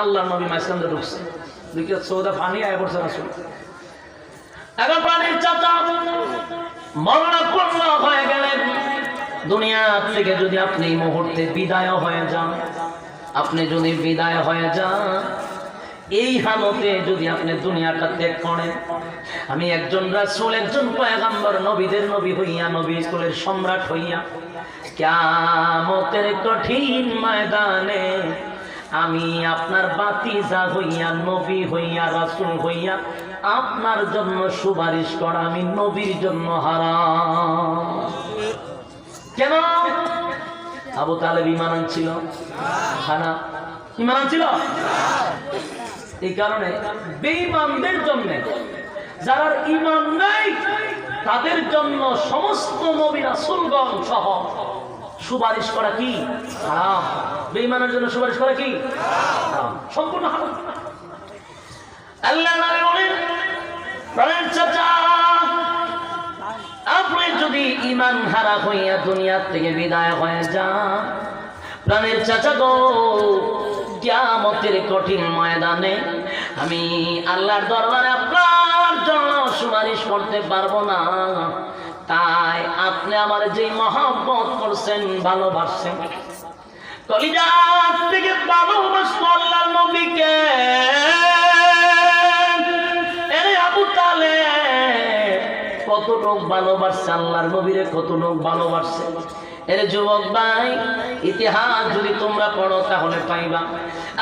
আল্লাহর নবী মাঝখানে ঢুকছে, দেখি সৌদা পানি আয় পড়ছে রাসূল। এখন পানির চাচা মরণাপন্ন হয়ে গেলেন। দুনিয়া থেকে যদি আপনি এই মুহূর্তে বিদায় হয়ে যান, আপনি যদি বিদায় হয়ে যান, এই হালতে যদি আপনি দুনিয়াটা ত্যাগ করেন, আমি একজন রাসূল, একজন পয়গম্বর, নবীদের নবী হইয়া, নবী কুলের সম্রাট হইয়া, কিয়ামতের কঠিন ময়দানে আমি আপনার বাতিজা হইয়া, নবী হইয়া, রাসূল হইয়া আপনার জন্য সুপারিশ করা আমি নবীর জন্য হারাম। কেন? আবু তালেব ঈমান আনছিল না? ঈমান আনছিল। এই কারণে বেঈমানদের জন্য, যারা ঈমান নাই তাদের জন্য সমস্ত নবী রাসূলগণ সহ সুপারিশ করা কি হারাম। বেঈমানের জন্য সুপারিশ করা কি হারাম, সম্পূর্ণ হারাম। আল্লাহ নবী বলেন, বলেন চাচা, আপনি যদি ঈমান হারা হইয়া দুনিয়া থেকে বিদায় হয়ে যান, প্রাণের চাচা গো, কিয়ামতের কঠিন ময়দানে আমি আল্লাহর দরবারে আপনার জন্য সুপারিশ করতে পারবো না। তাই আপনি আমার যে মহব্বত করছেন, ভালোবাসছেন, কলিজা থেকে ভালোবাসতো আল্লাহর নবীকে, এরে আবু তালেব কত লোক ভালোবাসছে আল্লাহর নবীরে, কত লোক ভালোবাসছে। এর যুবক ভাই, ইতিহাস যদি তোমরা পড়ো তাহলে পাইবা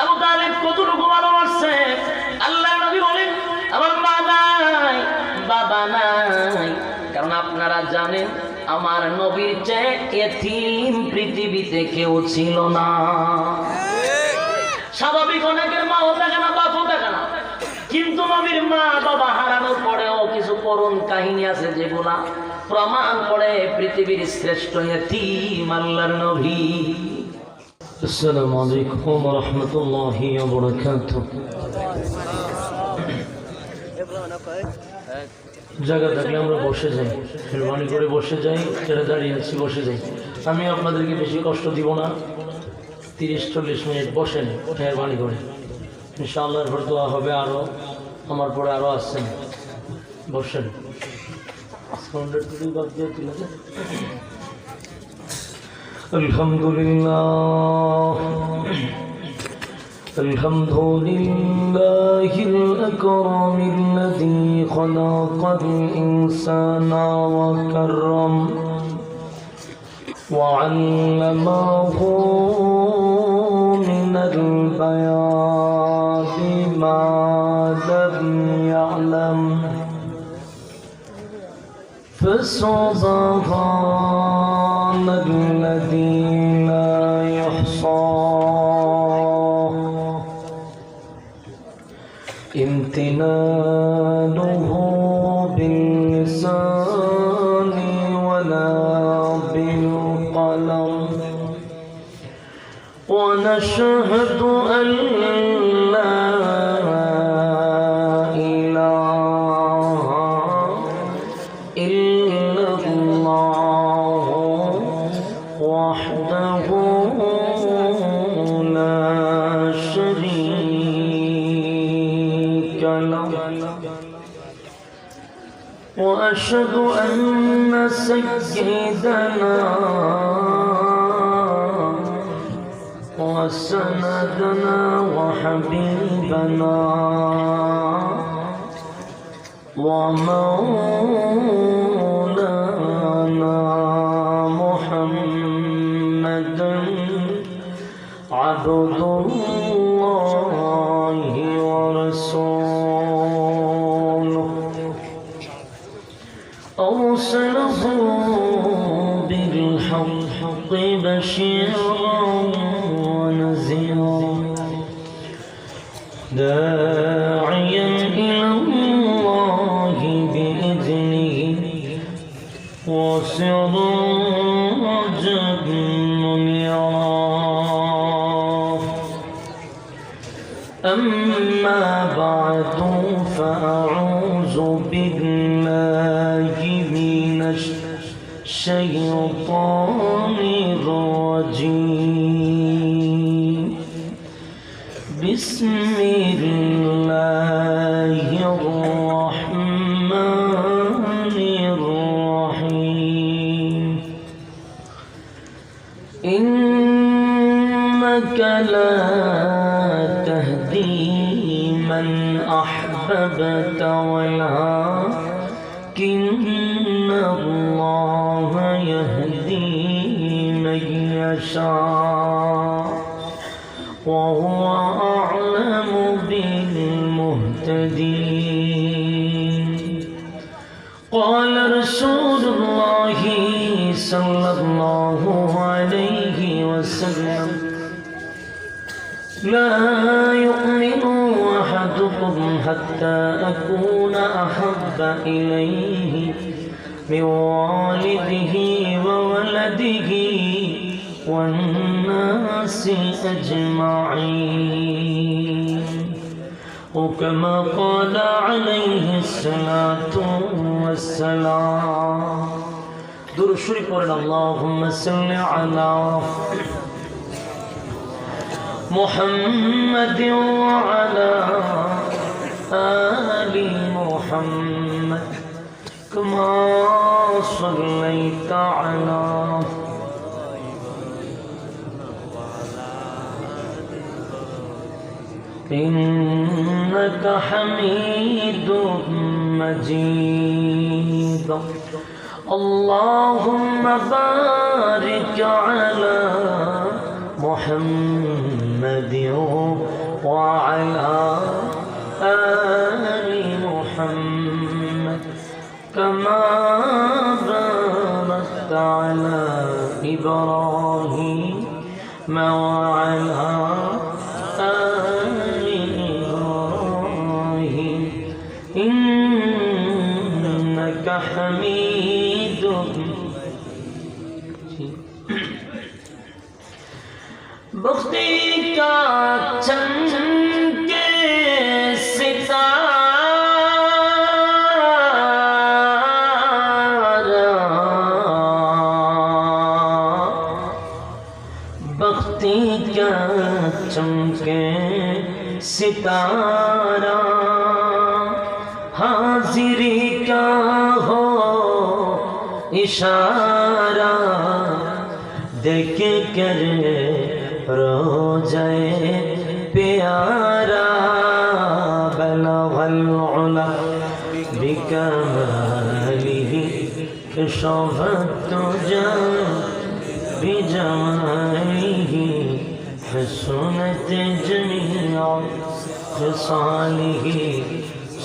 আবু তালেব কত লোক ভালোবাসছে। আল্লাহর নবী বলেন, আমার মা নাই, বাবা নাই, কারণ আপনারা জানেন আমার নবীর চেয়ে এতিম পৃথিবীতে কেউ ছিল না। স্বাভাবিক অনেকের মাও থাকে না, বাপও থাকে না, কিন্তু নবীর মা বাবা হারানোর পরেও কিছু করুণ কাহিনী আছে যেগুলা প্রমাণ করে পৃথিবীর শ্রেষ্ঠ এতিম আল্লাহর নবী। আসসালামু আলাইকুম ওয়া রাহমাতুল্লাহি ওয়া বারাকাতুহু। জায়গা থাকলে আমরা বসে যাই, মেহরবানি করে বসে যাই, ছেড়ে দাঁড়িয়ে আছি বসে যাই। আমি আপনাদেরকে বেশি কষ্ট দিব না, 30-40 মিনিট বসেন মেহরবানি করে। ইনশাআল্লাহ এরপর দোয়া হবে, আরও আমার পরে আরও আসছেন, বসেন। আলহামদুলিল্লাহ, الحمد لله الأكرم الذي خلق الإنسان وكرم وعلمه من البيان ما لم يعلم فسبحان الذي لا يحصى امتنانه باللسان ولا بالقلم ونشهد أن لا إله إلا الله وحده لا شريك له وأشهد أن سيدنا وسندنا وحبيبنا ومولانا محمدا عبد الله ورسوله أرسله بالحق بشيرا ونذيرا داعيا إلى الله بإذنه وسراجا منيرا. أما بعد فأعوذ بالله من الشيطان الرجيم. بسم الله الرحمن الرحيم إنك لا تهدي من أحببت ولكن الله يهدي من يشاء وهو أعلم بالمهتدين قال رسول الله صلى الله عليه وسلم لا يؤمن أحدكم حتى أكون أحب إليه من والده وولده والناس أجمعين وكما قال عليه الصلاة والسلام درود شريف قرن اللهم صل على محمد وعلى آل محمد كما صليت على إنك حميد مجيد اللهم بارك على محمد وعلى آل محمد كما باركت على إبراهيم وعلى آل إبراهيم إنك حميد بختی کا چمکے ستارہ بختی کا چمکے ستارہ حاضری کا ہو اشارہ دیکھ کر روزے پیارا بلغ العلا بکمالہ کشف الدجى بجمالہ حسنت جميع خصالہ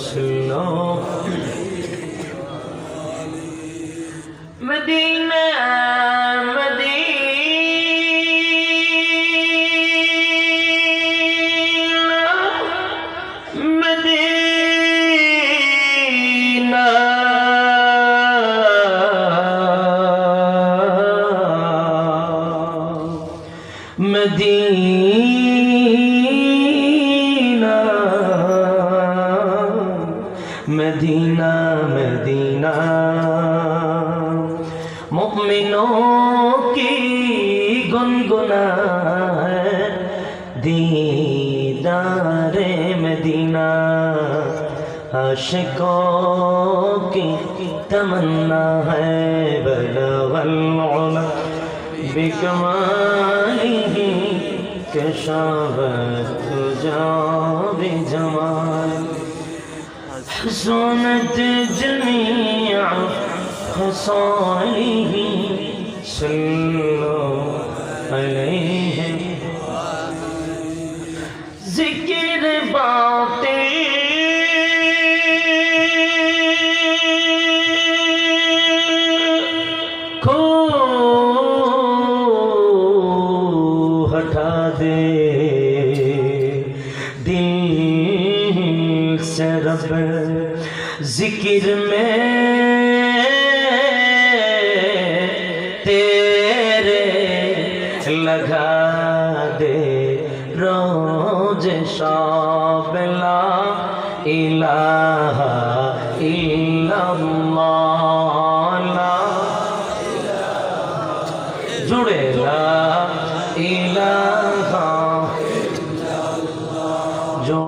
صلو مدینہ مدینہ مدینہ مدینہ مومنوں کی گنگنا ہے دیدار مدینہ عاشقوں کی تمنا ہے بلغ العلا بکمالہ کشف الدجى بجمالہ حسنت جميع خصالہ صلو علیہ ذکر باطل کو ہٹا دے دل سے رب ذکر میں تیرے لگا دے روز شب لا الہ الا اللہ لا جڑے لا الہ জন।